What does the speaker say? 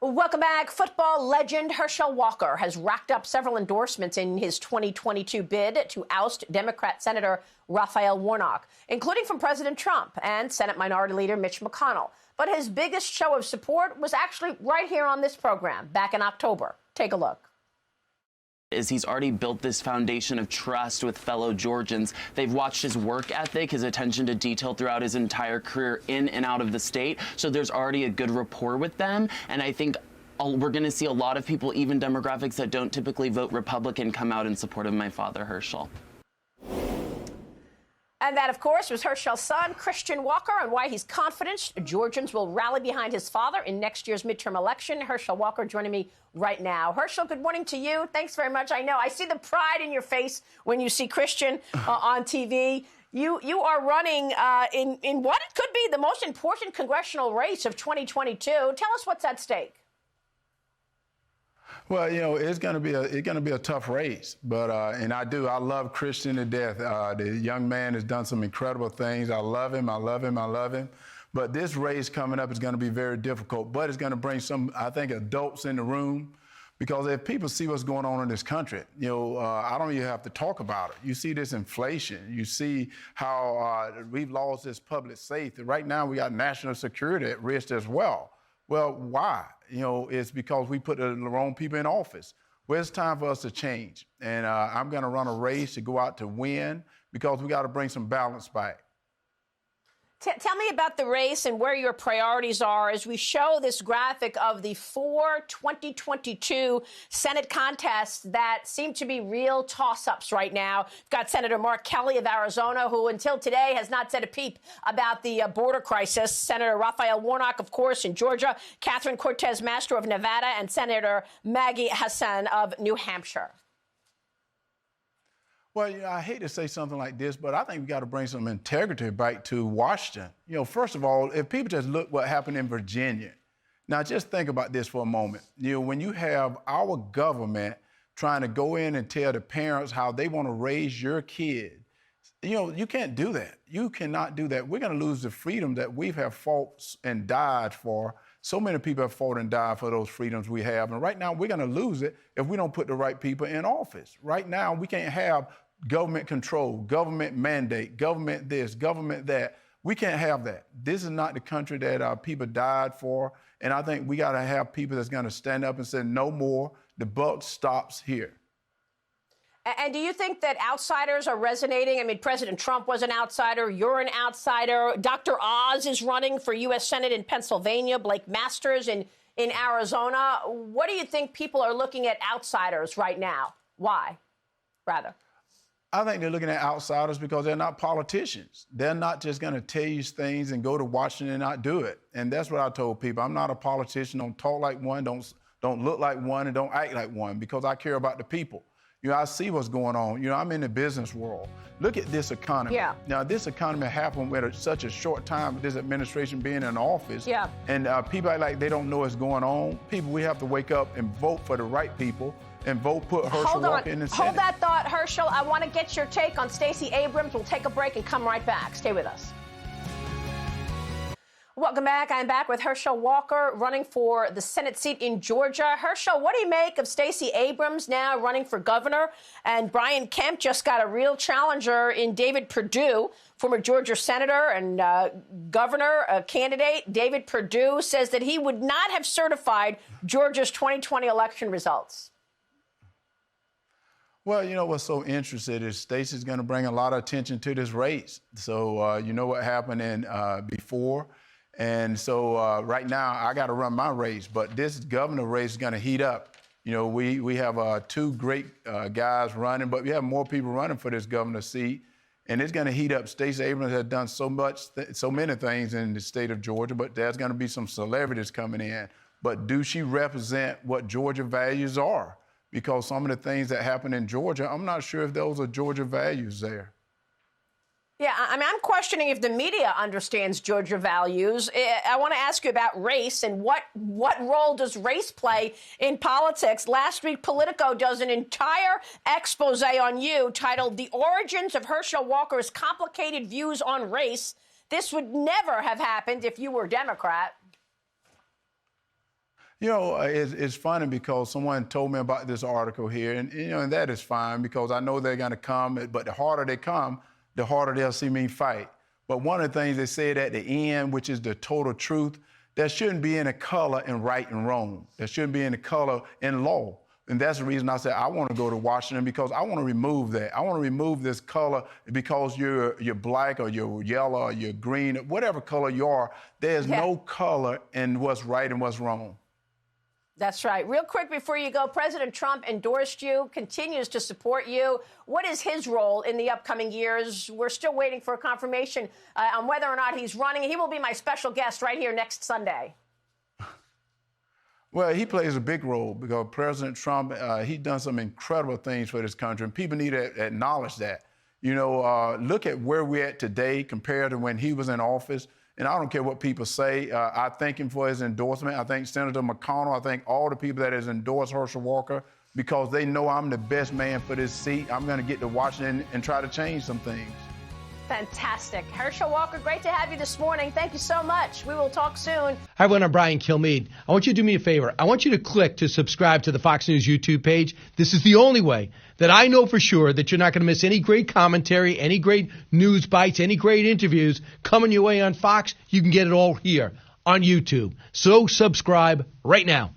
Welcome back. Football legend Herschel Walker has racked up several endorsements in his 2022 bid to oust Democrat Senator Raphael Warnock, including from President Trump and Senate Minority Leader Mitch McConnell. But his biggest show of support was actually right here on this program back in October. Take a look. He's already built this foundation of trust with fellow Georgians. They've watched his work ethic, his attention to detail throughout his entire career in and out of the state. So there's already a good rapport with them. And I think we're going to see a lot of people, even demographics that don't typically vote Republican, come out in support of my father, Herschel. And that, of course, was Herschel's son, Christian Walker, and why he's confident Georgians will rally behind his father in next year's midterm election. Herschel Walker joining me right now. Herschel, good morning to you. Thanks very much. I know I see the pride in your face when you see Christian on TV. You are running in what could be the most important congressional race of 2022. Tell us what's at stake. Well, you know, it's going to be a tough race, but and I love Christian to death. The young man has done some incredible things. I love him. But this race coming up is going to be very difficult, but it's going to bring some, I think, adults in the room, because if people see what's going on in this country, you know, I don't even have to talk about it. You see this inflation. You see how we've lost this public safety. Right now, we got national security at risk as well. Well, why? You know, it's because we put the wrong people in office. Well, it's time for us to change. And I'm going to run a race to go out to win, because we got to bring some balance back. Tell me about the race and where your priorities are as we show this graphic of the 4 2022 Senate contests that seem to be real toss-ups right now. We've got Senator Mark Kelly of Arizona, who until today has not said a peep about the border crisis. Senator Raphael Warnock, of course, in Georgia, Catherine Cortez Masto of Nevada, and Senator Maggie Hassan of New Hampshire. Well, you know, I hate to say something like this, but I think we got to bring some integrity back to Washington. You know, first of all, if people just look what happened in Virginia. Now, just think about this for a moment. You know, when you have our government trying to go in and tell the parents how they want to raise your kid, you know, you can't do that. You cannot do that. We're going to lose the freedom that we have fought and died for. So many people have fought and died for those freedoms we have. And right now, we're going to lose it if we don't put the right people in office. Right now, we can't have government control, government mandate, government this, government that. We can't have that. This is not the country that our people died for. And I think we got to have people that's going to stand up and say, no more. The buck stops here. And do you think that outsiders are resonating? I mean, President Trump was an outsider. You're an outsider. Dr. Oz is running for U.S. Senate in Pennsylvania. Blake Masters in Arizona. What do you think people are looking at outsiders right now? Why, rather? I think they're looking at outsiders because they're not politicians. They're not just going to tell you things and go to Washington and not do it. And that's what I told people. I'm not a politician. Don't talk like one. Don't look like one, and don't act like one, because I care about the people. You know, I see what's going on. You know, I'm in the business world. Look at this economy. Yeah. Now, this economy happened with such a short time with this administration being in office. Yeah. And people act like they don't know what's going on. People, we have to wake up and vote for the right people and put Herschel Walker in the Senate. Hold that thought, Herschel. I want to get your take on Stacey Abrams. We'll take a break and come right back. Stay with us. Welcome back. I'm back with Herschel Walker running for the Senate seat in Georgia. Herschel, what do you make of Stacey Abrams now running for governor? And Brian Kemp just got a real challenger in David Perdue, former Georgia senator and governor candidate. David Perdue says that he would not have certified Georgia's 2020 election results. Well, you know what's so interesting is Stacey's going to bring a lot of attention to this race. So you know what happened in before. And so right now I got to run my race, but this governor race is going to heat up. You know, we have two great guys running, but we have more people running for this governor seat, and it's going to heat up. Stacey Abrams has done so many things in the state of Georgia, but there's going to be some celebrities coming in. But do she represent what Georgia values are? Because some of the things that happen in Georgia, I'm not sure if those are Georgia values there. Yeah, I mean, I'm questioning if the media understands Georgia values. I want to ask you about race and what role does race play in politics? Last week, Politico does an entire expose on you titled "The Origins of Herschel Walker's Complicated Views on Race." This would never have happened if you were Democrat. It's funny because someone told me about this article here, and that is fine because I know they're going to come, but the harder they come, the harder they'll see me fight. But one of the things they said at the end, which is the total truth, there shouldn't be any color in right and wrong. There shouldn't be any color in law. And that's the reason I said I want to go to Washington, because I want to remove that. I want to remove this color because you're black or you're yellow or you're green, whatever color you are. There's no color in what's right and what's wrong. That's right. Real quick before you go, President Trump endorsed you, continues to support you. What is his role in the upcoming years? We're still waiting for a confirmation on whether or not he's running. He will be my special guest right here next Sunday. Well, he plays a big role because President Trump, he's done some incredible things for this country, and people need to acknowledge that. Look at where we're at today compared to when he was in office. And I don't care what people say. I thank him for his endorsement. I thank Senator McConnell. I thank all the people that has endorsed Herschel Walker because they know I'm the best man for this seat. I'm going to get to Washington and try to change some things. Fantastic. Herschel Walker, great to have you this morning. Thank you so much. We will talk soon. Hi, everyone. I'm Brian Kilmeade. I want you to do me a favor. I want you to click to subscribe to the Fox News YouTube page. This is the only way that I know for sure that you're not going to miss any great commentary, any great news bites, any great interviews coming your way on Fox. You can get it all here on YouTube. So subscribe right now.